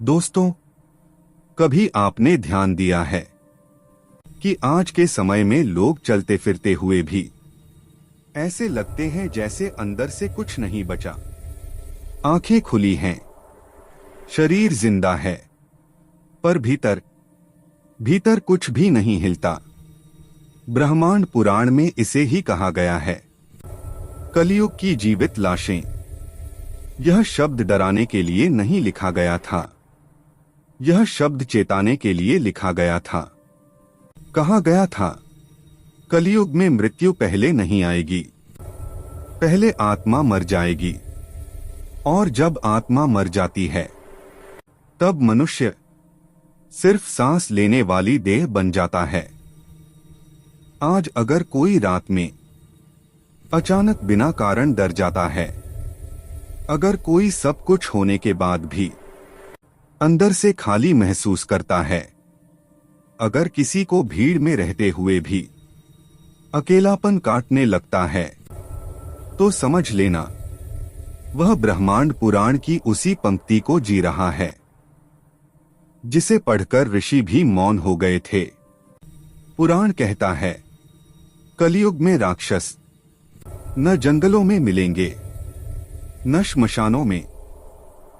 दोस्तों, कभी आपने ध्यान दिया है कि आज के समय में लोग चलते फिरते हुए भी ऐसे लगते हैं जैसे अंदर से कुछ नहीं बचा। आंखें खुली हैं, शरीर जिंदा है, पर भीतर भीतर कुछ भी नहीं हिलता। ब्रह्मांड पुराण में इसे ही कहा गया है, कलयुग की जीवित लाशें। यह शब्द डराने के लिए नहीं लिखा गया था, यह शब्द चेताने के लिए लिखा गया था। कहा गया था, कलयुग में मृत्यु पहले नहीं आएगी, पहले आत्मा मर जाएगी, और जब आत्मा मर जाती है तब मनुष्य सिर्फ सांस लेने वाली देह बन जाता है। आज अगर कोई रात में अचानक बिना कारण डर जाता है, अगर कोई सब कुछ होने के बाद भी अंदर से खाली महसूस करता है, अगर किसी को भीड़ में रहते हुए भी अकेलापन काटने लगता है, तो समझ लेना वह ब्रह्मांड पुराण की उसी पंक्ति को जी रहा है जिसे पढ़कर ऋषि भी मौन हो गए थे। पुराण कहता है, कलयुग में राक्षस न जंगलों में मिलेंगे, न श्मशानों में,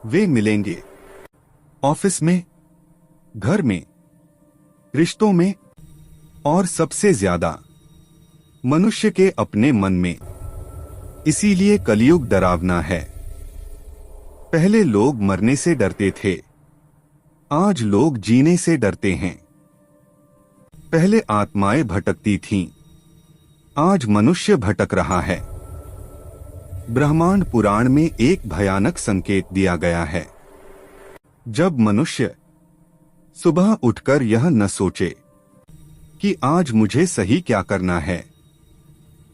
वे मिलेंगे ऑफिस में, घर में, रिश्तों में, और सबसे ज्यादा मनुष्य के अपने मन में। इसीलिए कलयुग डरावना है। पहले लोग मरने से डरते थे, आज लोग जीने से डरते हैं। पहले आत्माएं भटकती थीं, आज मनुष्य भटक रहा है। ब्रह्मांड पुराण में एक भयानक संकेत दिया गया है। जब मनुष्य सुबह उठकर यह न सोचे कि आज मुझे सही क्या करना है,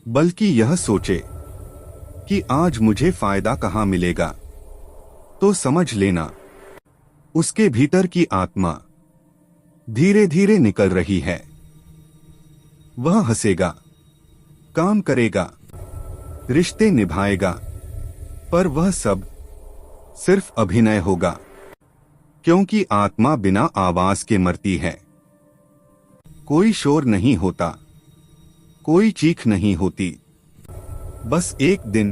बल्कि यह सोचे कि आज मुझे फायदा कहां मिलेगा, तो समझ लेना उसके भीतर की आत्मा धीरे धीरे निकल रही है। वह हंसेगा, काम करेगा, रिश्ते निभाएगा, पर वह सब सिर्फ अभिनय होगा, क्योंकि आत्मा बिना आवाज के मरती है। कोई शोर नहीं होता, कोई चीख नहीं होती, बस एक दिन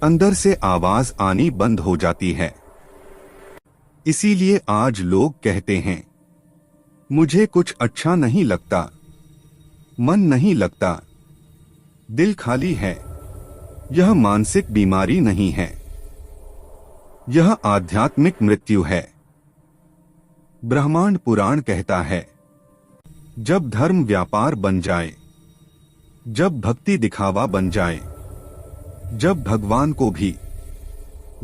अंदर से आवाज आनी बंद हो जाती है। इसीलिए आज लोग कहते हैं, मुझे कुछ अच्छा नहीं लगता, मन नहीं लगता, दिल खाली है। यह मानसिक बीमारी नहीं है, यह आध्यात्मिक मृत्यु है। ब्रह्मांड पुराण कहता है, जब धर्म व्यापार बन जाए, जब भक्ति दिखावा बन जाए, जब भगवान को भी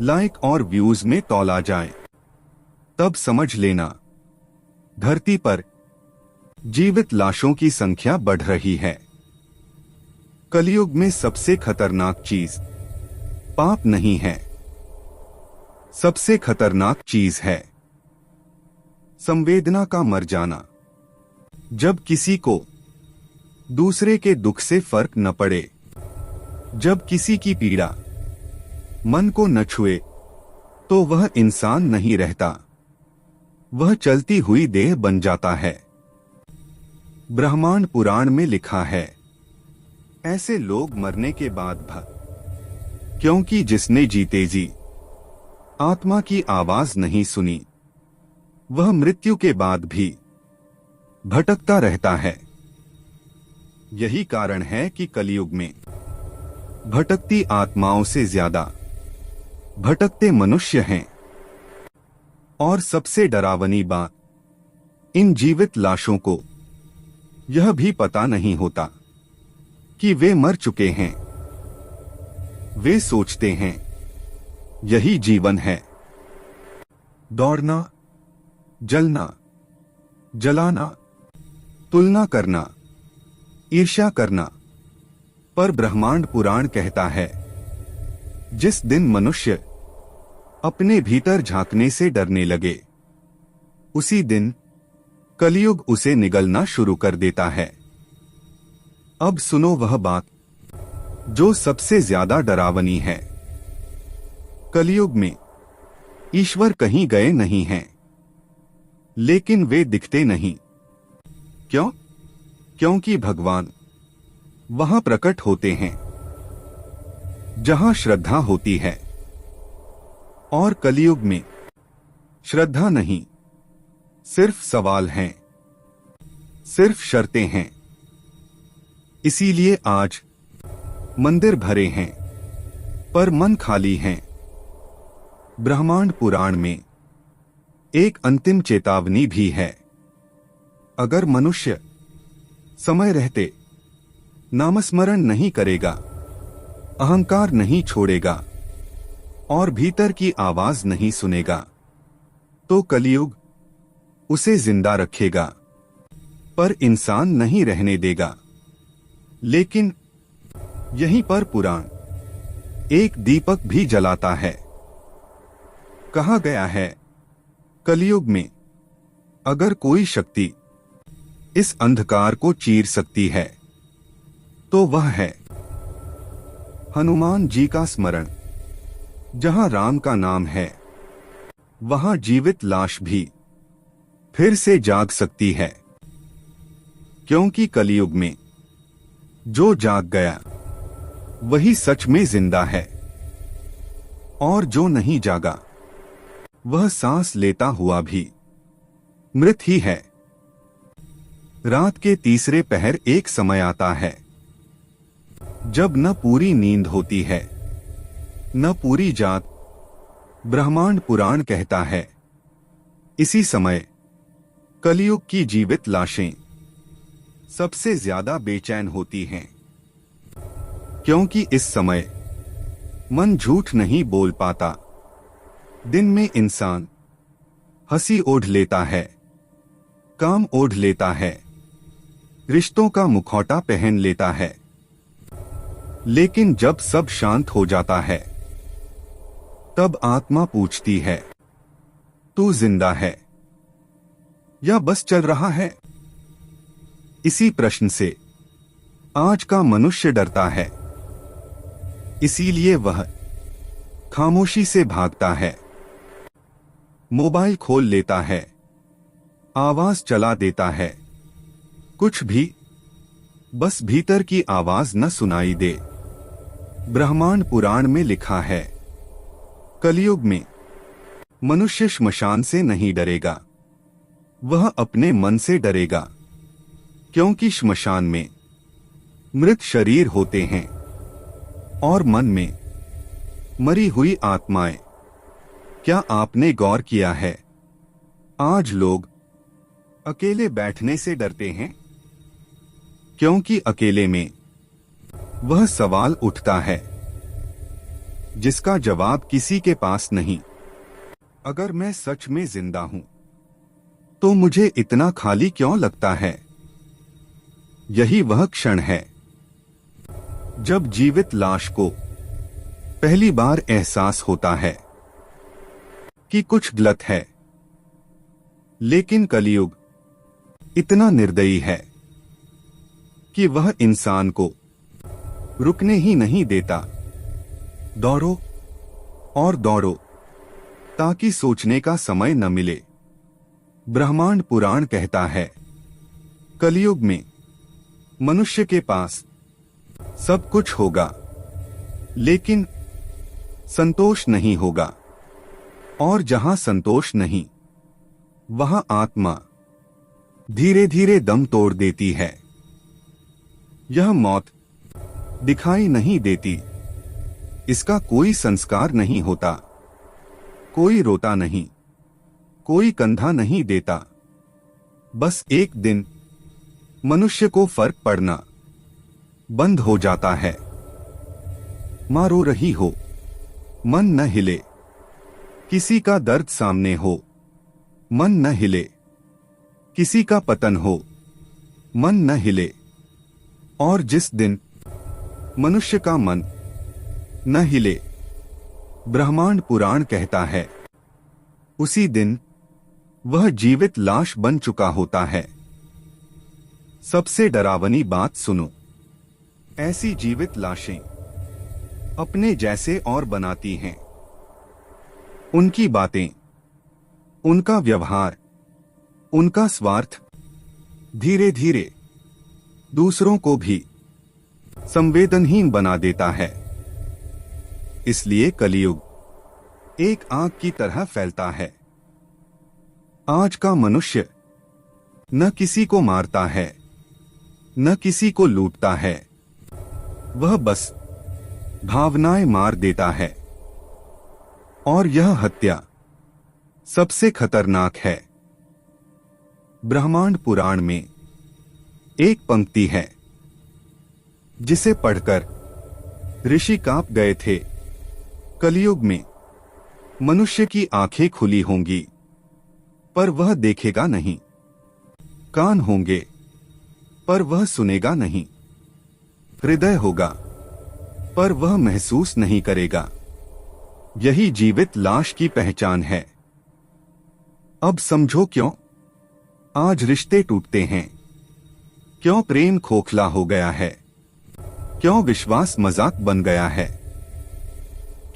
लाइक और व्यूज में तौला जाए, तब समझ लेना धरती पर जीवित लाशों की संख्या बढ़ रही है। कलयुग में सबसे खतरनाक चीज पाप नहीं है, सबसे खतरनाक चीज है संवेदना का मर जाना। जब किसी को दूसरे के दुख से फर्क न पड़े, जब किसी की पीड़ा मन को न छुए, तो वह इंसान नहीं रहता, वह चलती हुई देह बन जाता है। ब्रह्मांड पुराण में लिखा है, ऐसे लोग मरने के बाद क्योंकि जिसने जीते जी आत्मा की आवाज नहीं सुनी, वह मृत्यु के बाद भी भटकता रहता है। यही कारण है कि कलयुग में भटकती आत्माओं से ज्यादा भटकते मनुष्य हैं। और सबसे डरावनी बात, इन जीवित लाशों को यह भी पता नहीं होता कि वे मर चुके हैं। वे सोचते हैं यही जीवन है, दौड़ना, जलना, जलाना, तुलना करना, ईर्ष्या करना। पर ब्रह्मांड पुराण कहता है, जिस दिन मनुष्य अपने भीतर झांकने से डरने लगे, उसी दिन कलयुग उसे निगलना शुरू कर देता है। अब सुनो वह बात जो सबसे ज्यादा डरावनी है। कलयुग में ईश्वर कहीं गए नहीं हैं, लेकिन वे दिखते नहीं। क्यों? क्योंकि भगवान वहां प्रकट होते हैं जहां श्रद्धा होती है, और कलयुग में श्रद्धा नहीं, सिर्फ सवाल हैं, सिर्फ शर्तें हैं। इसीलिए आज मंदिर भरे हैं पर मन खाली हैं। ब्रह्मांड पुराण में एक अंतिम चेतावनी भी है। अगर मनुष्य समय रहते नामस्मरण नहीं करेगा, अहंकार नहीं छोड़ेगा और भीतर की आवाज नहीं सुनेगा, तो कलयुग उसे जिंदा रखेगा पर इंसान नहीं रहने देगा। लेकिन यहीं पर पुराण एक दीपक भी जलाता है। कहा गया है, कलयुग में अगर कोई शक्ति इस अंधकार को चीर सकती है तो वह है हनुमान जी का स्मरण। जहां राम का नाम है, वहां जीवित लाश भी फिर से जाग सकती है। क्योंकि कलयुग में जो जाग गया वही सच में जिंदा है, और जो नहीं जागा वह सांस लेता हुआ भी मृत ही है। रात के तीसरे पहर एक समय आता है जब न पूरी नींद होती है न पूरी जाग। ब्रह्मांड पुराण कहता है, इसी समय कलयुग की जीवित लाशें सबसे ज्यादा बेचैन होती हैं, क्योंकि इस समय मन झूठ नहीं बोल पाता। दिन में इंसान हंसी ओढ़ लेता है, काम ओढ़ लेता है, रिश्तों का मुखौटा पहन लेता है, लेकिन जब सब शांत हो जाता है तब आत्मा पूछती है, तू जिंदा है या बस चल रहा है? इसी प्रश्न से आज का मनुष्य डरता है। इसीलिए वह खामोशी से भागता है, मोबाइल खोल लेता है, आवाज चला देता है, कुछ भी, बस भीतर की आवाज न सुनाई दे। ब्रह्मांड पुराण में लिखा है, कलयुग में मनुष्य श्मशान से नहीं डरेगा, वह अपने मन से डरेगा। क्योंकि श्मशान में मृत शरीर होते हैं और मन में मरी हुई आत्माएं। क्या आपने गौर किया है, आज लोग अकेले बैठने से डरते हैं? क्योंकि अकेले में वह सवाल उठता है जिसका जवाब किसी के पास नहीं। अगर मैं सच में जिंदा हूं तो मुझे इतना खाली क्यों लगता है? यही वह क्षण है जब जीवित लाश को पहली बार एहसास होता है कि कुछ गलत है। लेकिन कलयुग इतना निर्दयी है कि वह इंसान को रुकने ही नहीं देता। दौड़ो और दौड़ो ताकि सोचने का समय न मिले। ब्रह्मांड पुराण कहता है, कलयुग में मनुष्य के पास सब कुछ होगा लेकिन संतोष नहीं होगा, और जहां संतोष नहीं वहां आत्मा धीरे धीरे दम तोड़ देती है। यह मौत दिखाई नहीं देती, इसका कोई संस्कार नहीं होता, कोई रोता नहीं, कोई कंधा नहीं देता। बस एक दिन मनुष्य को फर्क पड़ना बंद हो जाता है। मां रो रही हो, मन न हिले, किसी का दर्द सामने हो, मन न हिले, किसी का पतन हो, मन न हिले। और जिस दिन मनुष्य का मन न हिले, ब्रह्मांड पुराण कहता है, उसी दिन वह जीवित लाश बन चुका होता है। सबसे डरावनी बात सुनो, ऐसी जीवित लाशें अपने जैसे और बनाती हैं। उनकी बातें, उनका व्यवहार, उनका स्वार्थ धीरे धीरे दूसरों को भी संवेदनहीन बना देता है। इसलिए कलियुग एक आग की तरह फैलता है। आज का मनुष्य न किसी को मारता है, न किसी को लूटता है, वह बस भावनाएं मार देता है। और यह हत्या सबसे खतरनाक है। ब्रह्मांड पुराण में एक पंक्ति है जिसे पढ़कर ऋषि कांप गए थे। कलियुग में मनुष्य की आंखें खुली होंगी पर वह देखेगा नहीं, कान होंगे पर वह सुनेगा नहीं, हृदय होगा पर वह महसूस नहीं करेगा। यही जीवित लाश की पहचान है। अब समझो क्यों आज रिश्ते टूटते हैं, क्यों प्रेम खोखला हो गया है, क्यों विश्वास मजाक बन गया है।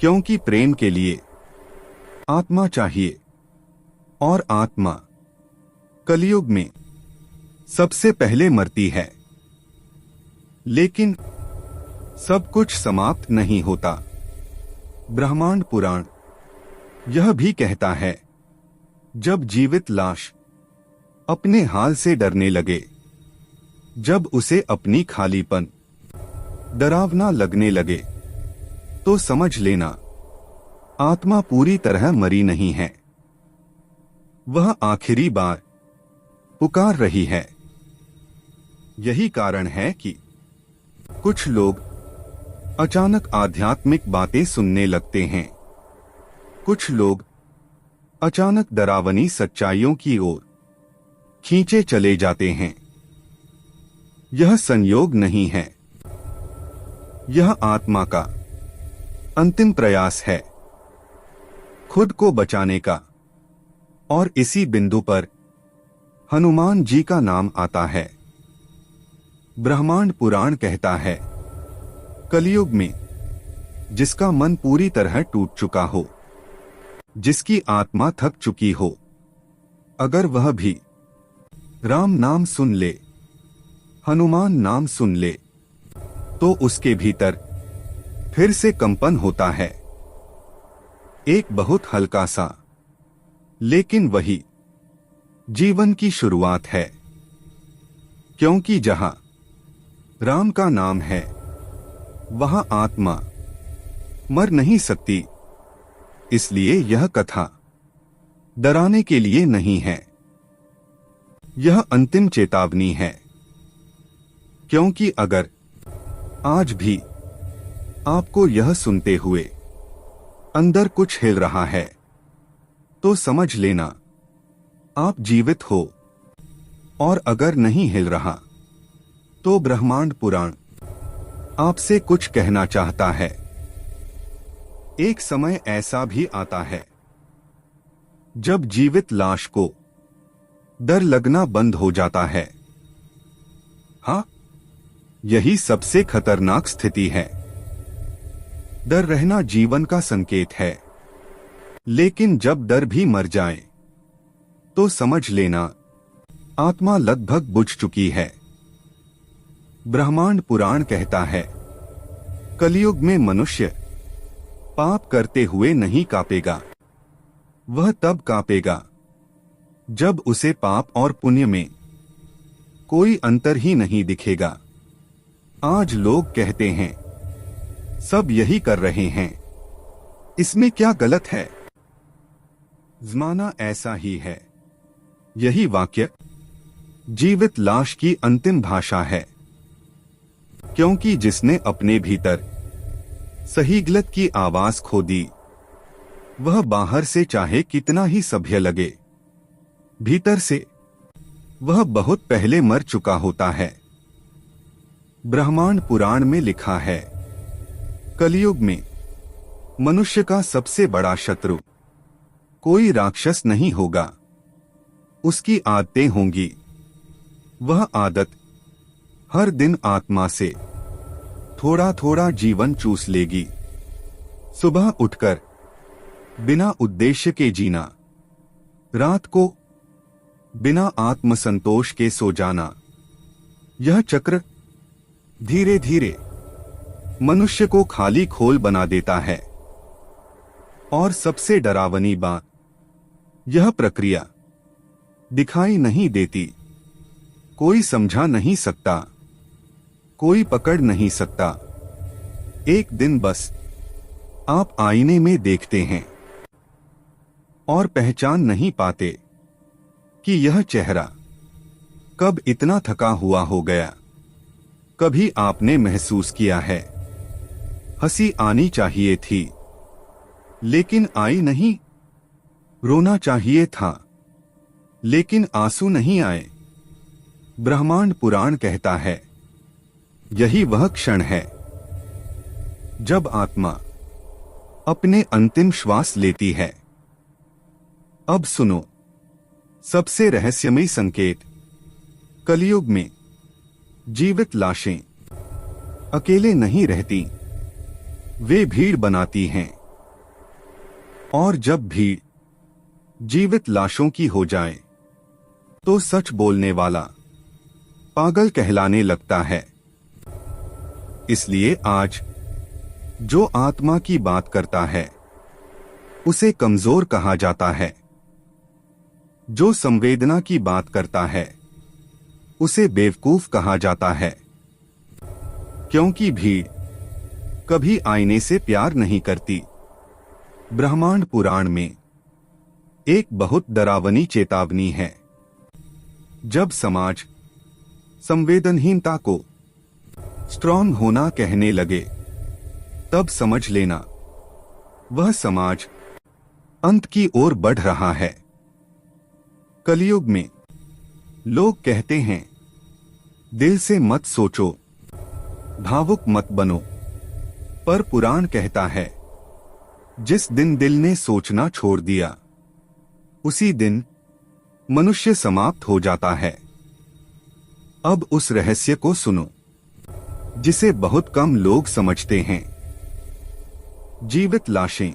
क्योंकि प्रेम के लिए आत्मा चाहिए और आत्मा कलियुग में सबसे पहले मरती है। लेकिन सब कुछ समाप्त नहीं होता। ब्रह्मांड पुराण यह भी कहता है, जब जीवित लाश अपने हाल से डरने लगे, जब उसे अपनी खालीपन डरावना लगने लगे, तो समझ लेना आत्मा पूरी तरह मरी नहीं है। वह आखिरी बार पुकार रही है। यही कारण है कि कुछ लोग अचानक आध्यात्मिक बातें सुनने लगते हैं, कुछ लोग अचानक डरावनी सच्चाइयों की ओर खींचे चले जाते हैं। यह संयोग नहीं है, यह आत्मा का अंतिम प्रयास है खुद को बचाने का। और इसी बिंदु पर हनुमान जी का नाम आता है। ब्रह्मांड पुराण कहता है, कलियुग में जिसका मन पूरी तरह टूट चुका हो, जिसकी आत्मा थक चुकी हो, अगर वह भी राम नाम सुन ले, हनुमान नाम सुन ले, तो उसके भीतर फिर से कंपन होता है। एक बहुत हल्का सा, लेकिन वही जीवन की शुरुआत है। क्योंकि जहां राम का नाम है, वहां आत्मा मर नहीं सकती। इसलिए यह कथा डराने के लिए नहीं है, यह अंतिम चेतावनी है। क्योंकि अगर आज भी आपको यह सुनते हुए अंदर कुछ हिल रहा है, तो समझ लेना आप जीवित हो। और अगर नहीं हिल रहा, तो ब्रह्मांड पुराण आपसे कुछ कहना चाहता है। एक समय ऐसा भी आता है जब जीवित लाश को डर लगना बंद हो जाता है। हाँ, यही सबसे खतरनाक स्थिति है। डर रहना जीवन का संकेत है, लेकिन जब डर भी मर जाए, तो समझ लेना आत्मा लगभग बुझ चुकी है। ब्रह्मांड पुराण कहता है, कलियुग में मनुष्य पाप करते हुए नहीं कांपेगा। वह तब कांपेगा जब उसे पाप और पुण्य में कोई अंतर ही नहीं दिखेगा। आज लोग कहते हैं, सब यही कर रहे हैं, इसमें क्या गलत है? ज़माना ऐसा ही है। यही वाक्य जीवित लाश की अंतिम भाषा है। क्योंकि जिसने अपने भीतर सही गलत की आवाज खो दी, वह बाहर से चाहे कितना ही सभ्य लगे, भीतर से वह बहुत पहले मर चुका होता है। ब्रह्मांड पुराण में लिखा है, कलियुग में मनुष्य का सबसे बड़ा शत्रु कोई राक्षस नहीं होगा, उसकी आदतें होंगी। वह आदत हर दिन आत्मा से थोड़ा थोड़ा जीवन चूस लेगी। सुबह उठकर बिना उद्देश्य के जीना, रात को बिना आत्मसंतोष के सो जाना, यह चक्र धीरे धीरे मनुष्य को खाली खोल बना देता है। और सबसे डरावनी बात, यह प्रक्रिया दिखाई नहीं देती, कोई समझा नहीं सकता, कोई पकड़ नहीं सकता। एक दिन बस आप आईने में देखते हैं और पहचान नहीं पाते कि यह चेहरा कब इतना थका हुआ हो गया। कभी आपने महसूस किया है हंसी आनी चाहिए थी लेकिन आई नहीं, रोना चाहिए था लेकिन आंसू नहीं आए। ब्रह्मांड पुराण कहता है यही वह क्षण है जब आत्मा अपने अंतिम श्वास लेती है। अब सुनो सबसे रहस्यमयी संकेत। कलयुग में जीवित लाशें अकेले नहीं रहती, वे भीड़ बनाती हैं। और जब भीड़ जीवित लाशों की हो जाए तो सच बोलने वाला पागल कहलाने लगता है। इसलिए आज जो आत्मा की बात करता है उसे कमजोर कहा जाता है, जो संवेदना की बात करता है उसे बेवकूफ कहा जाता है। क्योंकि भीड़ कभी आईने से प्यार नहीं करती। ब्रह्मांड पुराण में एक बहुत डरावनी चेतावनी है। जब समाज संवेदनहीनता को स्ट्रांग होना कहने लगे तब समझ लेना वह समाज अंत की ओर बढ़ रहा है। कलयुग में लोग कहते हैं दिल से मत सोचो, भावुक मत बनो, पर पुराण कहता है जिस दिन दिल ने सोचना छोड़ दिया उसी दिन मनुष्य समाप्त हो जाता है। अब उस रहस्य को सुनो जिसे बहुत कम लोग समझते हैं। जीवित लाशें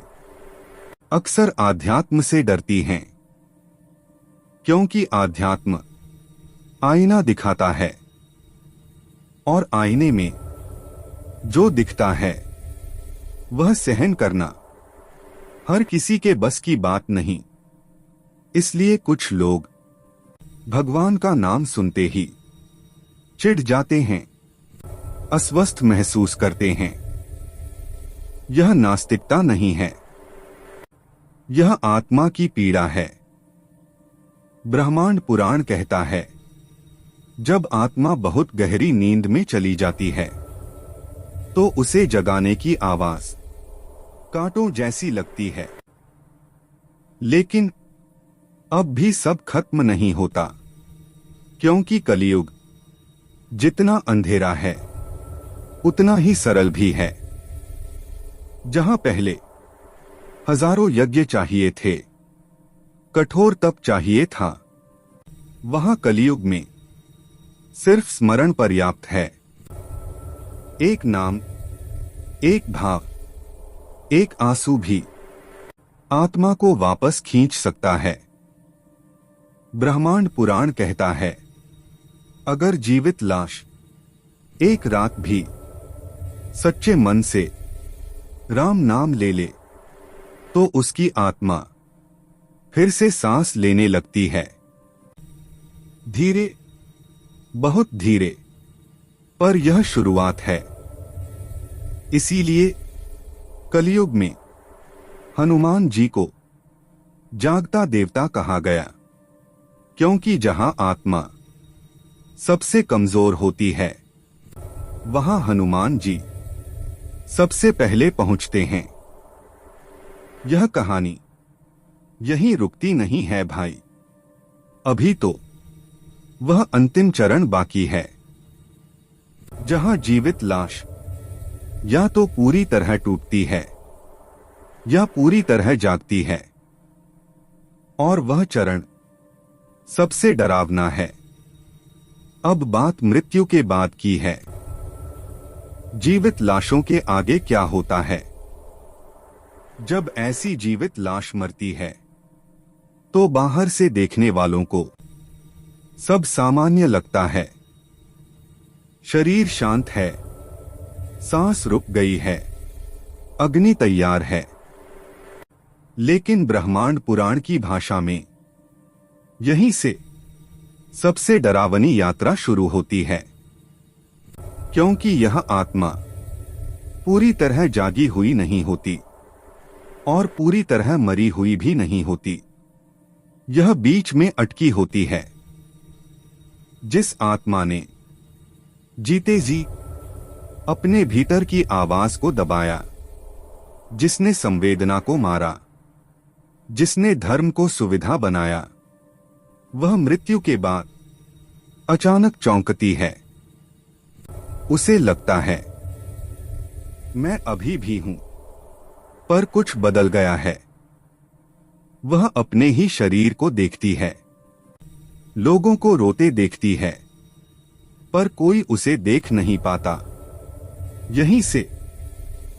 अक्सर आध्यात्म से डरती हैं, क्योंकि आध्यात्म आईना दिखाता है और आईने में जो दिखता है वह सहन करना हर किसी के बस की बात नहीं। इसलिए कुछ लोग भगवान का नाम सुनते ही चिढ़ जाते हैं, अस्वस्थ महसूस करते हैं। यह नास्तिकता नहीं है, यह आत्मा की पीड़ा है। ब्रह्मांड पुराण कहता है जब आत्मा बहुत गहरी नींद में चली जाती है तो उसे जगाने की आवाज कांटों जैसी लगती है। लेकिन अब भी सब खत्म नहीं होता, क्योंकि कलयुग जितना अंधेरा है उतना ही सरल भी है। जहां पहले हजारों यज्ञ चाहिए थे, कठोर तप चाहिए था, वहां कलयुग में सिर्फ स्मरण पर्याप्त है। एक नाम, एक भाव, एक आंसू भी आत्मा को वापस खींच सकता है। ब्रह्मांड पुराण कहता है अगर जीवित लाश एक रात भी सच्चे मन से राम नाम ले ले तो उसकी आत्मा फिर से सांस लेने लगती है। धीरे, बहुत धीरे, पर यह शुरुआत है। इसीलिए कलयुग में हनुमान जी को जागता देवता कहा गया, क्योंकि जहां आत्मा सबसे कमजोर होती है वहां हनुमान जी सबसे पहले पहुंचते हैं। यह कहानी यहीं रुकती नहीं है भाई, अभी तो वह अंतिम चरण बाकी है जहां जीवित लाश या तो पूरी तरह टूटती है या पूरी तरह जागती है। और वह चरण सबसे डरावना है। अब बात मृत्यु के बाद की है। जीवित लाशों के आगे क्या होता है? जब ऐसी जीवित लाश मरती है तो बाहर से देखने वालों को सब सामान्य लगता है। शरीर शांत है, सांस रुक गई है, अग्नि तैयार है। लेकिन ब्रह्मांड पुराण की भाषा में यहीं से सबसे डरावनी यात्रा शुरू होती है, क्योंकि यह आत्मा पूरी तरह जागी हुई नहीं होती और पूरी तरह मरी हुई भी नहीं होती। यह बीच में अटकी होती है। जिस आत्मा ने जीते जी अपने भीतर की आवाज को दबाया, जिसने संवेदना को मारा, जिसने धर्म को सुविधा बनाया, वह मृत्यु के बाद अचानक चौंकती है। उसे लगता है मैं अभी भी हूं, पर कुछ बदल गया है। वह अपने ही शरीर को देखती है, लोगों को रोते देखती है, पर कोई उसे देख नहीं पाता। यहीं से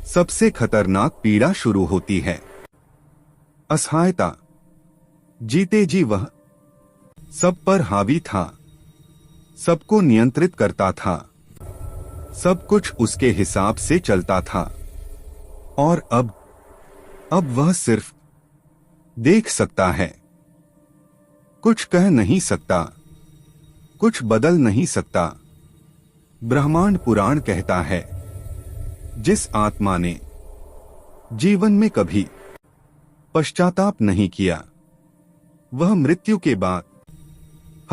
सबसे खतरनाक पीड़ा शुरू होती है। असहायता। जीते जी वह सब पर हावी था, सबको नियंत्रित करता था, सब कुछ उसके हिसाब से चलता था। और अब वह सिर्फ देख सकता है, कुछ कह नहीं सकता, कुछ बदल नहीं सकता। ब्रह्मांड पुराण कहता है, जिस आत्मा ने जीवन में कभी पश्चाताप नहीं किया, वह मृत्यु के बाद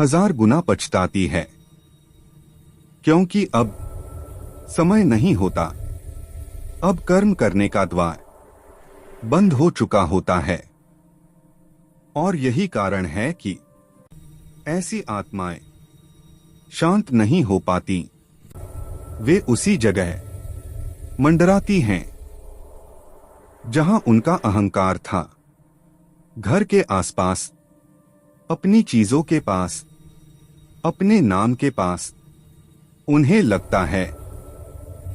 1000 गुना पछताती है, क्योंकि अब समय नहीं होता। अब कर्म करने का द्वार बंद हो चुका होता है। और यही कारण है कि ऐसी आत्माएं शांत नहीं हो पाती। वे उसी जगह मंडराती हैं जहां उनका अहंकार था। घर के आसपास, अपनी चीजों के पास, अपने नाम के पास। उन्हें लगता है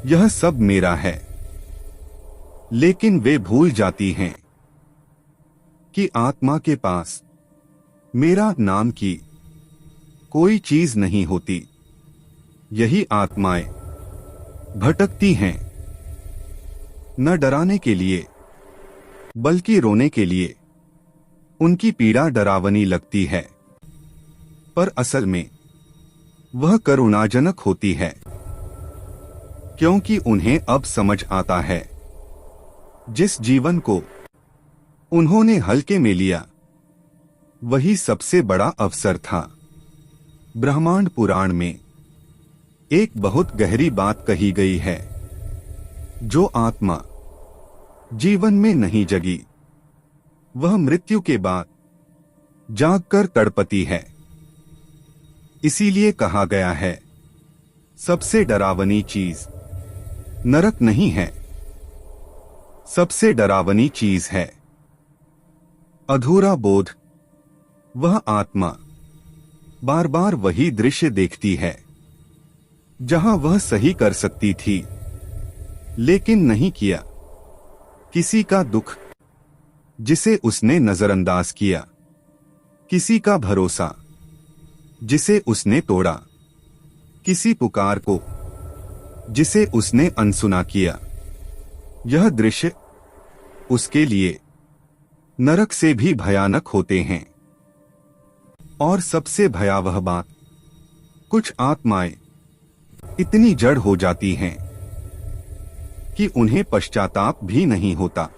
यह सब मेरा है, लेकिन वे भूल जाती हैं कि आत्मा के पास मेरा नाम की कोई चीज नहीं होती। यही आत्माएं भटकती हैं, न डराने के लिए बल्कि रोने के लिए। उनकी पीड़ा डरावनी लगती है, पर असल में वह करुणाजनक होती है, क्योंकि उन्हें अब समझ आता है जिस जीवन को उन्होंने हल्के में लिया, वही सबसे बड़ा अवसर था। ब्रह्मांड पुराण में एक बहुत गहरी बात कही गई है, जो आत्मा जीवन में नहीं जगी, वह मृत्यु के बाद जागकर तड़पती है। इसीलिए कहा गया है, सबसे डरावनी चीज नरक नहीं है, सबसे डरावनी चीज है अधूरा बोध। वह आत्मा बार बार वही दृश्य देखती है जहां वह सही कर सकती थी, लेकिन नहीं किया। किसी का दुख जिसे उसने नजरअंदाज किया, किसी का भरोसा जिसे उसने तोड़ा, किसी पुकार को जिसे उसने अनसुना किया। यह दृश्य उसके लिए नरक से भी भयानक होते हैं। और सबसे भयावह बात, कुछ आत्माएं इतनी जड़ हो जाती हैं कि उन्हें पश्चाताप भी नहीं होता।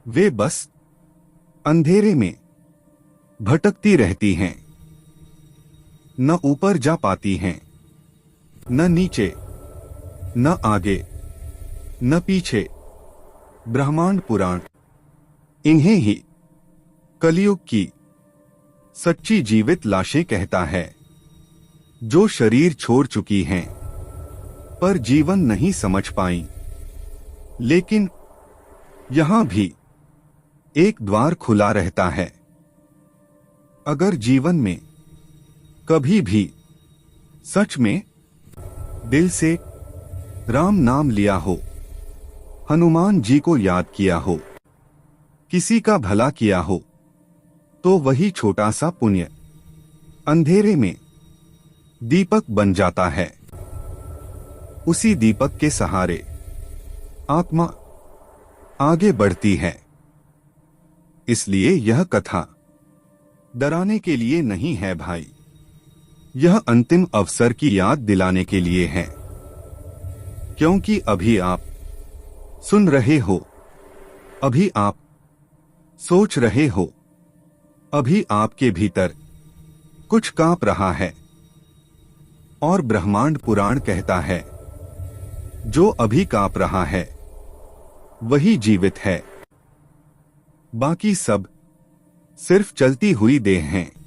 वे बस अंधेरे में भटकती रहती हैं, न ऊपर जा पाती हैं, न नीचे, न आगे, न पीछे। ब्रह्मांड पुराण इन्हें ही कलयुग की सच्ची जीवित लाशें कहता है, जो शरीर छोड़ चुकी हैं पर जीवन नहीं समझ पाई। लेकिन यहां भी एक द्वार खुला रहता है। अगर जीवन में कभी भी सच में दिल से राम नाम लिया हो, हनुमान जी को याद किया हो, किसी का भला किया हो तो वही छोटा सा पुण्य अंधेरे में दीपक बन जाता है। उसी दीपक के सहारे आत्मा आगे बढ़ती है। इसलिए यह कथा डराने के लिए नहीं है भाई, यह अंतिम अवसर की याद दिलाने के लिए है। क्योंकि अभी आप सुन रहे हो, अभी आप सोच रहे हो, अभी आपके भीतर कुछ कांप रहा है। और ब्रह्मांड पुराण कहता है, जो अभी कांप रहा है वही जीवित है, बाकी सब सिर्फ चलती हुई देह हैं।